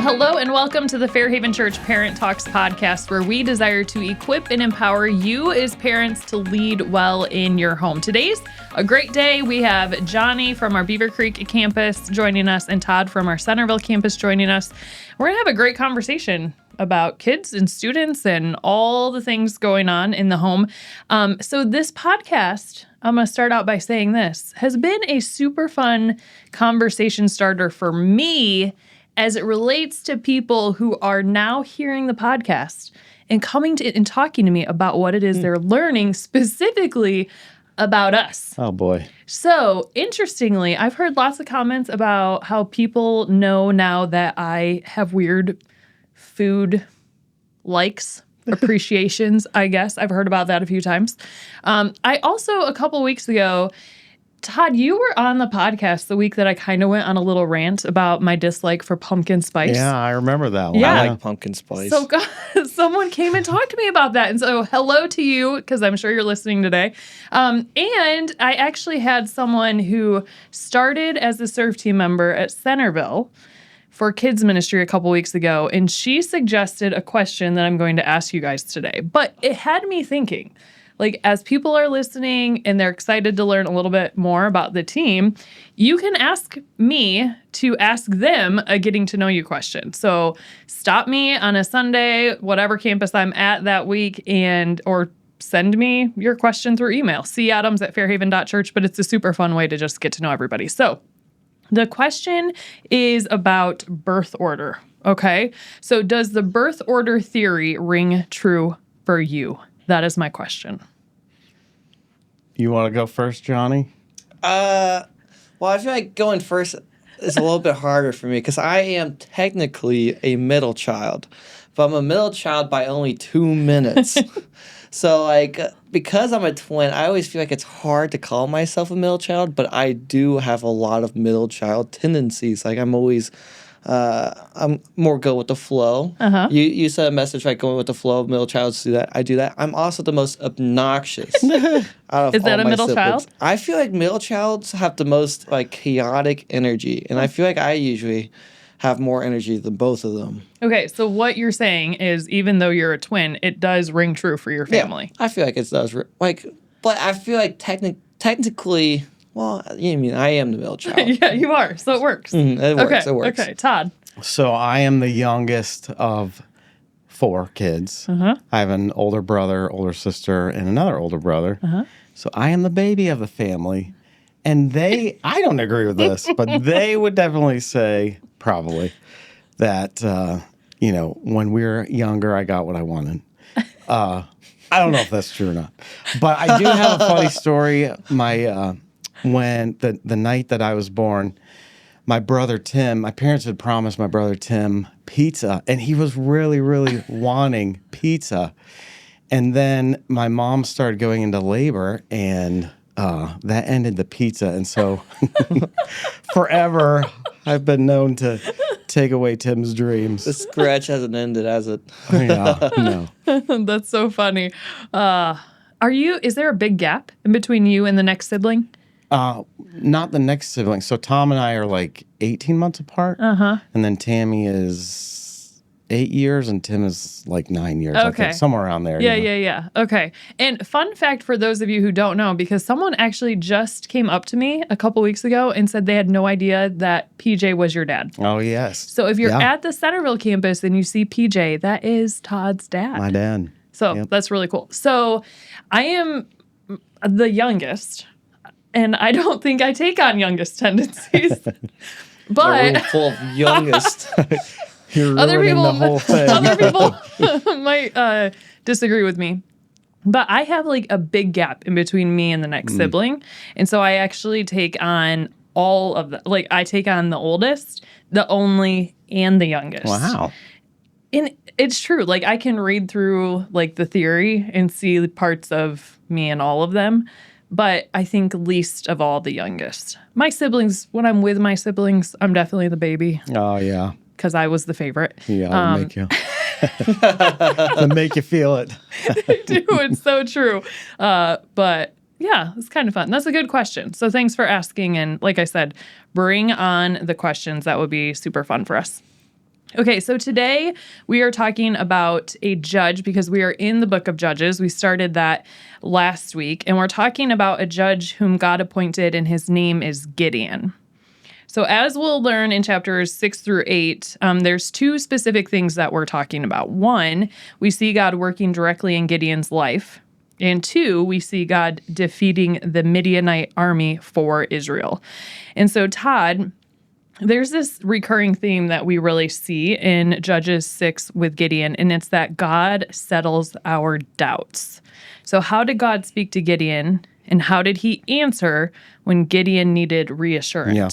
Hello and welcome to the Fairhaven Church Parent Talks podcast, where we desire to equip and empower you as parents to lead well in your home. Today's a great day. We have Johnny from our Beaver Creek campus joining us and Todd from our Centerville campus joining us. We're going to have a great conversation about kids and students and all the things going on in the home. So this podcast, I'm going to start out by saying this, has been a super fun conversation starter for me as it relates to people who are now hearing the podcast and coming to and talking to me about what it is they're learning specifically about us. Oh, boy. So, interestingly, I've heard lots of comments about how people know now that I have weird food likes, appreciations, I guess. I've heard about that a few times. I also, a couple weeks ago, Todd, you were on the podcast the week that I kind of went on a little rant about my dislike for pumpkin spice. Yeah, I remember that one. Yeah. I like pumpkin spice. So someone came and talked to me about that. And so hello to you, because I'm sure you're listening today. And I actually had someone who started as a serve team member at Centerville for kids ministry a couple weeks ago. And she suggested a question that I'm going to ask you guys today. But it had me thinking, like, as people are listening and they're excited to learn a little bit more about the team, you can ask me to ask them a getting to know you question. So stop me on a Sunday, whatever campus I'm at that week, or send me your question through email, cadams@fairhaven.church, but it's a super fun way to just get to know everybody. So the question is about birth order, okay? So does the birth order theory ring true for you? That is my question. You want to go first, Johnny? Well, I feel like going first is a little bit harder for me because I am technically a middle child, but I'm a middle child by only 2 minutes. So, like, because I'm a twin, I always feel like it's hard to call myself a middle child, but I do have a lot of middle child tendencies. Like, I'm always... I'm more go with the flow. Uh-huh. You said a message like going with the flow. Middle child do that. I do that. I'm also the most obnoxious out of Is that all a my middle siblings. child? I feel like middle childs have the most like chaotic energy, and I feel like I usually have more energy than both of them. Okay, so what you're saying is even though you're a twin, it does ring true for your family. Yeah, I feel like it does. But I feel like technically. Well, I mean, I am the middle child. Yeah, you are. So it works. It works. It works. Okay, Todd. So I am the youngest of 4 kids. Uh-huh. I have an older brother, older sister, and another older brother. Uh-huh. So I am the baby of the family. And I don't agree with this, but they would definitely say, probably, that, when we were younger, I got what I wanted. I don't know if that's true or not. But I do have a funny story. When the night that I was born, my brother Tim, my parents had promised my brother Tim pizza, and he was really, really wanting pizza. And then my mom started going into labor, and that ended the pizza. And so forever, I've been known to take away Tim's dreams. The scratch hasn't ended, has it? Yeah, no. That's so funny. Is there a big gap in between you and the next sibling? Not the next sibling. So Tom and I are like 18 months apart. Uh-huh. And then Tammy is 8 years and Tim is like 9 years. I Okay. think, somewhere around there. Yeah. Okay. And fun fact for those of you who don't know, because someone actually just came up to me a couple weeks ago and said they had no idea that PJ was your dad. Oh, yes. So if you're at the Centerville campus and you see PJ, that is Todd's dad. My dad. So That's really cool. So I am the youngest. And I don't think I take on youngest tendencies. But A room full of youngest. You're other ruining people, the whole thing. other people might disagree with me. But I have like a big gap in between me and the next sibling. And so I actually take on all of the, like I take on the oldest, the only, and the youngest. Wow. And it's true. Like I can read through like the theory and see parts of me in all of them. But I think least of all the youngest. My siblings, when I'm with my siblings, I'm definitely the baby. Oh, yeah. Because I was the favorite. Yeah, they make you. They make you feel it. They do. It's so true. But yeah, it's kind of fun. That's a good question. So thanks for asking. And like I said, bring on the questions. That would be super fun for us. Okay, so today we are talking about a judge because we are in the book of Judges. We started that last week, and we're talking about a judge whom God appointed, and his name is Gideon. So as we'll learn in chapters 6 through 8, there's two specific things that we're talking about. One, we see God working directly in Gideon's life. And two, we see God defeating the Midianite army for Israel. And so, Todd, there's this recurring theme that we really see in Judges 6 with Gideon, and it's that God settles our doubts. So how did God speak to Gideon, and how did he answer when Gideon needed reassurance? Yeah.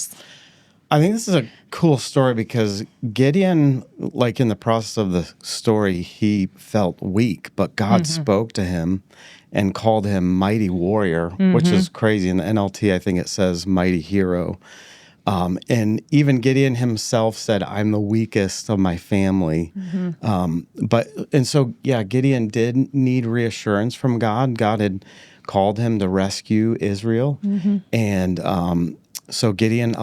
I think this is a cool story because Gideon, like in the process of the story, he felt weak, but God spoke to him and called him mighty warrior, which is crazy. In the NLT, I think it says mighty hero. And even Gideon himself said, I'm the weakest of my family. Gideon did need reassurance from God. God had called him to rescue Israel. And so God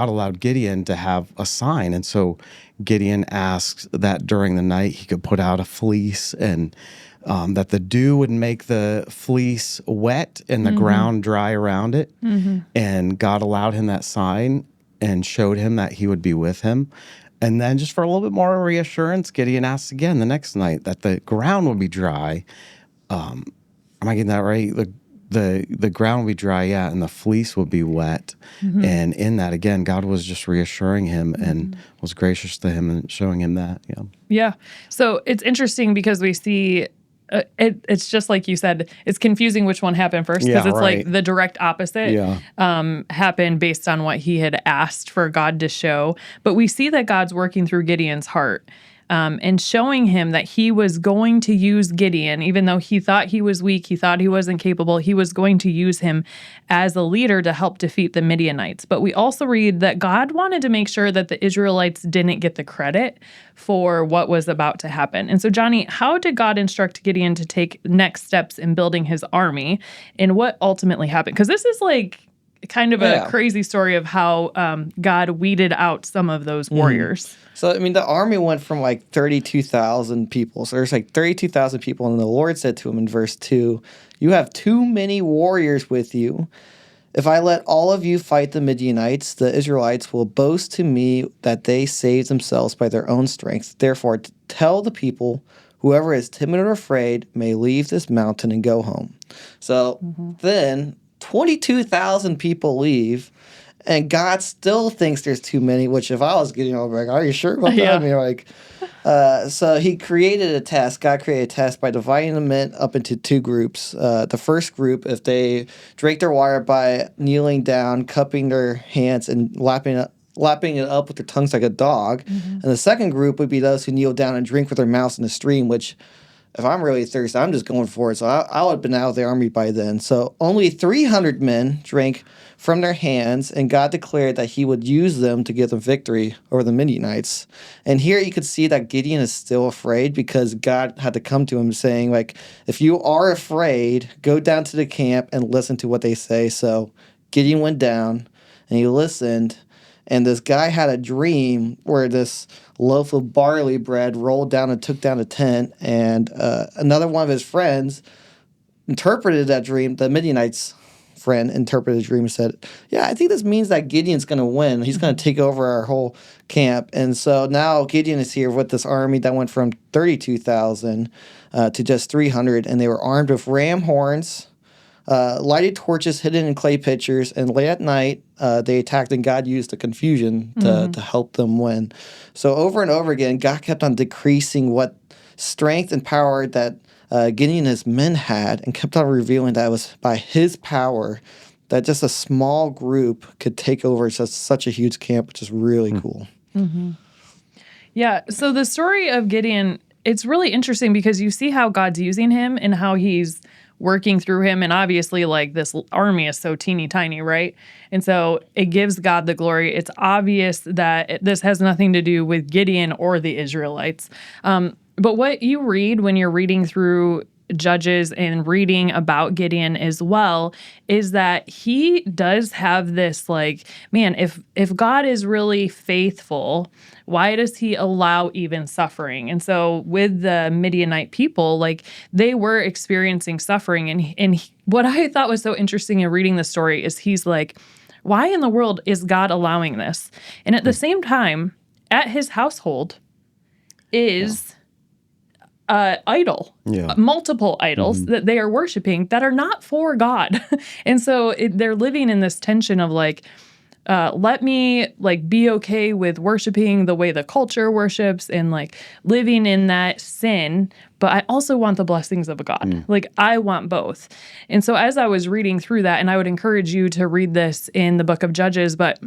allowed Gideon to have a sign. And so Gideon asked that during the night he could put out a fleece and that the dew would make the fleece wet and the ground dry around it. And God allowed him that sign and showed him that he would be with him. And then just for a little bit more reassurance, Gideon asked again the next night that the ground would be dry. Am I getting that right? The ground would be dry, yeah, and the fleece would be wet. And in that, again, God was just reassuring him and was gracious to him and showing him that. Yeah. Yeah. So it's interesting because we see it's just like you said, it's confusing which one happened first because it's like the direct opposite happened based on what he had asked for God to show. But we see that God's working through Gideon's heart. And showing him that he was going to use Gideon, even though he thought he was weak, he thought he wasn't capable, he was going to use him as a leader to help defeat the Midianites. But we also read that God wanted to make sure that the Israelites didn't get the credit for what was about to happen. And so, Johnny, how did God instruct Gideon to take next steps in building his army, and what ultimately happened? Because this is like kind of a crazy story of how God weeded out some of those warriors. So, I mean, the army went from like 32,000 people. So there's like 32,000 people. And the Lord said to him in verse 2, you have too many warriors with you. If I let all of you fight the Midianites, the Israelites will boast to me that they saved themselves by their own strength. Therefore, tell the people, whoever is timid or afraid may leave this mountain and go home. So then 22,000 people leave. And God still thinks there's too many, which if I was getting over, like, are you sure about that? Yeah. I mean, like, so he created a test. God created a test by dividing the men up into two groups. The first group, if they drank their water by kneeling down, cupping their hands, and lapping it up with their tongues like a dog. And the second group would be those who kneel down and drink with their mouths in the stream, which if I'm really thirsty, I'm just going for it. So I would have been out of the army by then. So only 300 men drank from their hands, and God declared that he would use them to give them victory over the Midianites. And here you could see that Gideon is still afraid because God had to come to him saying, like, if you are afraid, go down to the camp and listen to what they say. So Gideon went down and he listened. And this guy had a dream where this loaf of barley bread rolled down and took down a tent. And another one of his friends interpreted that dream. The Midianites' friend interpreted the dream and said, yeah, I think this means that Gideon's going to win. He's going to take over our whole camp. And so now Gideon is here with this army that went from 32,000 to just 300. And they were armed with ram horns, lighted torches hidden in clay pitchers, and late at night, they attacked, and God used the confusion to help them win. So over and over again, God kept on decreasing what strength and power that Gideon and his men had, and kept on revealing that it was by his power that just a small group could take over such a huge camp, which is really cool. Yeah, so the story of Gideon, it's really interesting because you see how God's using him and how he's working through him. And obviously, like, this army is so teeny tiny, right? And so it gives God the glory. It's obvious that this has nothing to do with Gideon or the Israelites. But what you read when you're reading through Judges and reading about Gideon as well is that he does have this like, man, if God is really faithful, why does he allow even suffering? And so with the Midianite people, like they were experiencing suffering. And what I thought was so interesting in reading the story is he's like, why in the world is God allowing this? And at the same time, at his household is idol, multiple idols that they are worshiping that are not for God. And so they're living in this tension of like, let me like be okay with worshiping the way the culture worships and like living in that sin, but I also want the blessings of God. Like I want both. And so as I was reading through that, and I would encourage you to read this in the book of Judges, but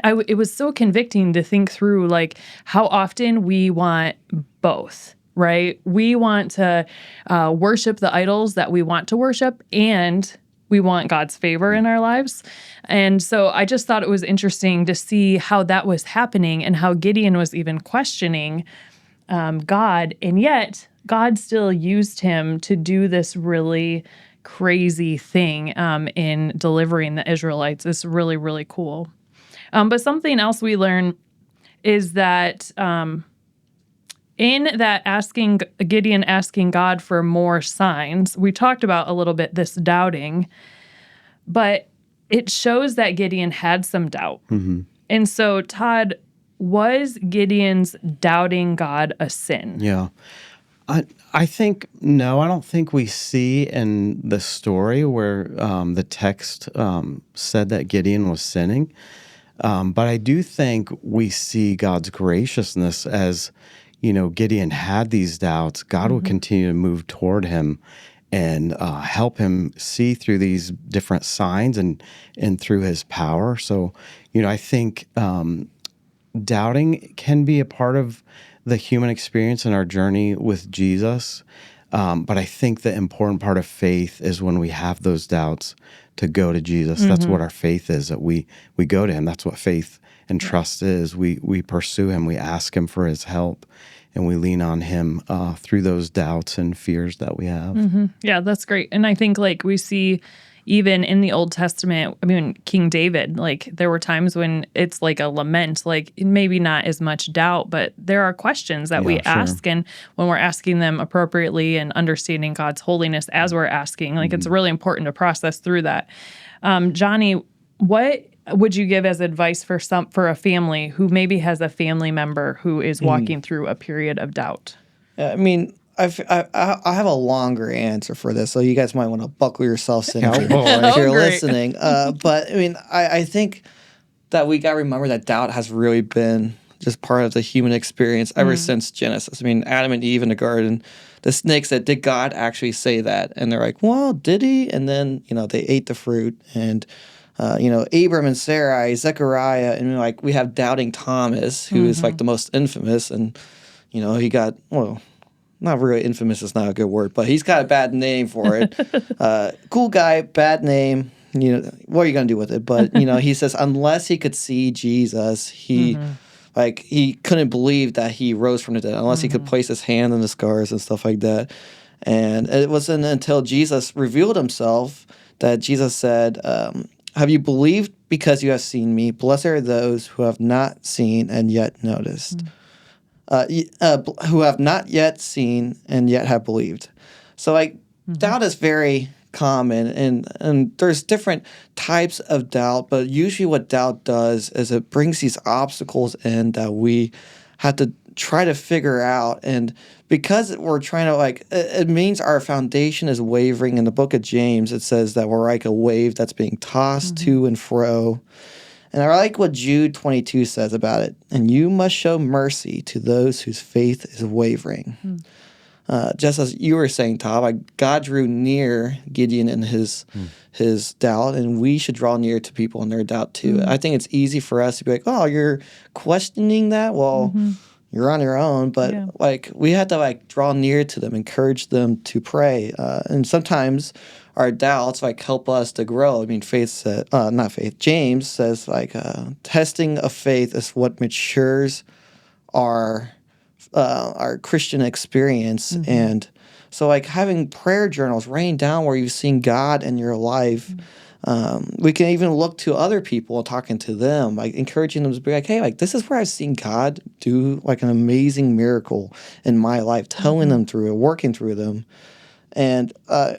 it was so convicting to think through like how often we want both, right? We want to worship the idols that we want to worship, and we want God's favor in our lives. And so I just thought it was interesting to see how that was happening and how Gideon was even questioning God. And yet God still used him to do this really crazy thing in delivering the Israelites. It's really, really cool. But something else we learn is that in that Gideon asking God for more signs, we talked about a little bit this doubting, but it shows that Gideon had some doubt. And so, Todd, was Gideon's doubting God a sin? Yeah. I think, no, I don't think we see in the story where the text said that Gideon was sinning. But I do think we see God's graciousness as, Gideon had these doubts. God would continue to move toward him and help him see through these different signs and through his power. So, I think doubting can be a part of the human experience in our journey with Jesus. But I think the important part of faith is when we have those doubts to go to Jesus. That's what our faith is, that we go to him. That's what faith and trust is. We pursue him. We ask him for his help, and we lean on him through those doubts and fears that we have. Yeah, that's great. And I think like we see even in the Old Testament, I mean, King David, like there were times when it's like a lament, like maybe not as much doubt, but there are questions that we ask. And when we're asking them appropriately and understanding God's holiness as we're asking, like it's really important to process through that. Johnny, what would you give as advice for a family who maybe has a family member who is walking through a period of doubt? I mean, I have a longer answer for this, so you guys might want to buckle yourselves in if you're listening. But I mean, I think that we got to remember that doubt has really been just part of the human experience ever since Genesis. I mean, Adam and Eve in the garden, the snake said, "Did God actually say that?" And they're like, "Well, did he?" And then they ate the fruit, and Abram and Sarai, Zechariah, and like we have doubting Thomas, who is like the most infamous, and he got not really infamous is not a good word, but he's got a bad name for it. Cool guy, bad name. What are you going to do with it? But, he says unless he could see Jesus, he couldn't believe that he rose from the dead unless he could place his hand on the scars and stuff like that. And it wasn't until Jesus revealed himself that Jesus said, have you believed because you have seen me? Blessed are those who have not seen and yet noticed. Who have not yet seen and yet have believed. So doubt is very common, and there's different types of doubt, but usually what doubt does is it brings these obstacles in that we have to try to figure out. And because we're trying to it means our foundation is wavering. In the book of James, it says that we're like a wave that's being tossed to and fro. And I like what Jude 22 says about it. And you must show mercy to those whose faith is wavering. Just as you were saying, Tom, God drew near Gideon in his doubt, and we should draw near to people in their doubt too. I think it's easy for us to be like, oh, you're questioning that? Well, you're on your own. But we have to draw near to them, encourage them to pray. And sometimes our doubts help us to grow. I mean, James says testing of faith is what matures our Christian experience. And So like having prayer journals, writing down where you've seen God in your life. We can even look to other people and talking to them, like encouraging them to be like, hey, like this is where I've seen God do like an amazing miracle in my life, telling them through it, working through them. And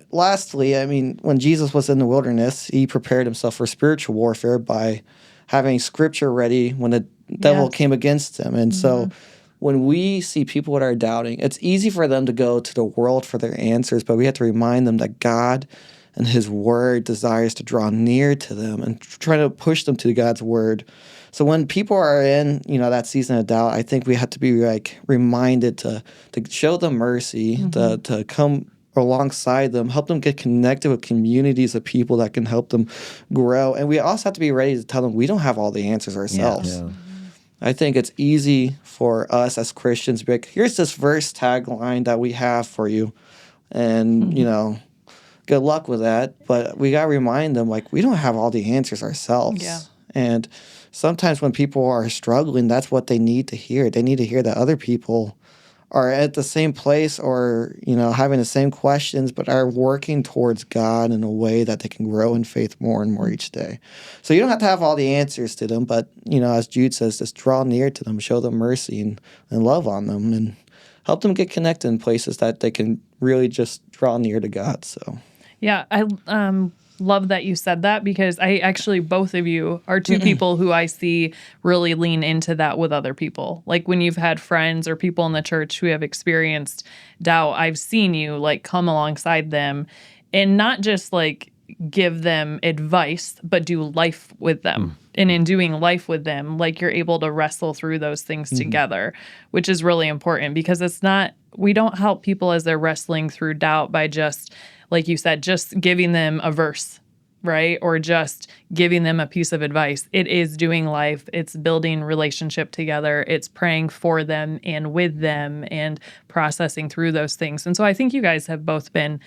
lastly, I mean, when Jesus was in the wilderness, he prepared himself for spiritual warfare by having scripture ready when the devil came against him. And so when we see people that are doubting, it's easy for them to go to the world for their answers, but we have to remind them that God and his word desires to draw near to them and try to push them to God's word. So when people are in, that season of doubt, I think we have to be like reminded to show them mercy, to come alongside them, help them get connected with communities of people that can help them grow. And we also have to be ready to tell them we don't have all the answers ourselves. Yeah. I think it's easy for us as Christians to be like, here's this verse tagline that we have for you. And, good luck with that. But we got to remind them, like, we don't have all the answers ourselves. Yeah. And sometimes when people are struggling, that's what they need to hear. They need to hear that other people are at the same place or, having the same questions, but are working towards God in a way that they can grow in faith more and more each day. So you don't have to have all the answers to them, but, as Jude says, just draw near to them, show them mercy and love on them and help them get connected in places that they can really just draw near to God. So. Yeah, I love that you said that because I actually, both of you are two people who I see really lean into that with other people. Like when you've had friends or people in the church who have experienced doubt, I've seen you like come alongside them and not just like give them advice, but do life with them. And in doing life with them, like you're able to wrestle through those things together, which is really important because we don't help people as they're wrestling through doubt by just, like you said, just giving them a verse, right? Or just giving them a piece of advice. It is doing life. It's building relationship together. It's praying for them and with them and processing through those things. And so I think you guys have both been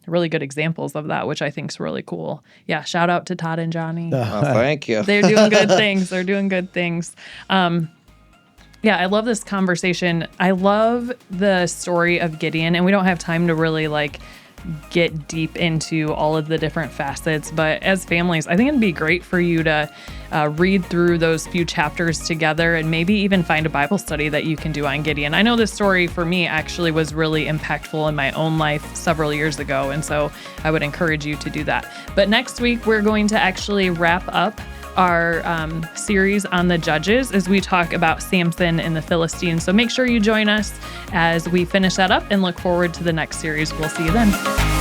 really good examples of that, which I think is really cool. Yeah, shout out to Todd and Johnny. Oh, thank you. They're doing good things. They're doing good things. Yeah, I love this conversation. I love the story of Gideon, and we don't have time to really get deep into all of the different facets, but as families, I think it'd be great for you to read through those few chapters together and maybe even find a Bible study that you can do on Gideon. I know this story for me actually was really impactful in my own life several years ago, and so I would encourage you to do that. But next week, we're going to actually wrap up our series on the Judges as we talk about Samson and the Philistines. So make sure you join us as we finish that up and look forward to the next series. We'll see you then.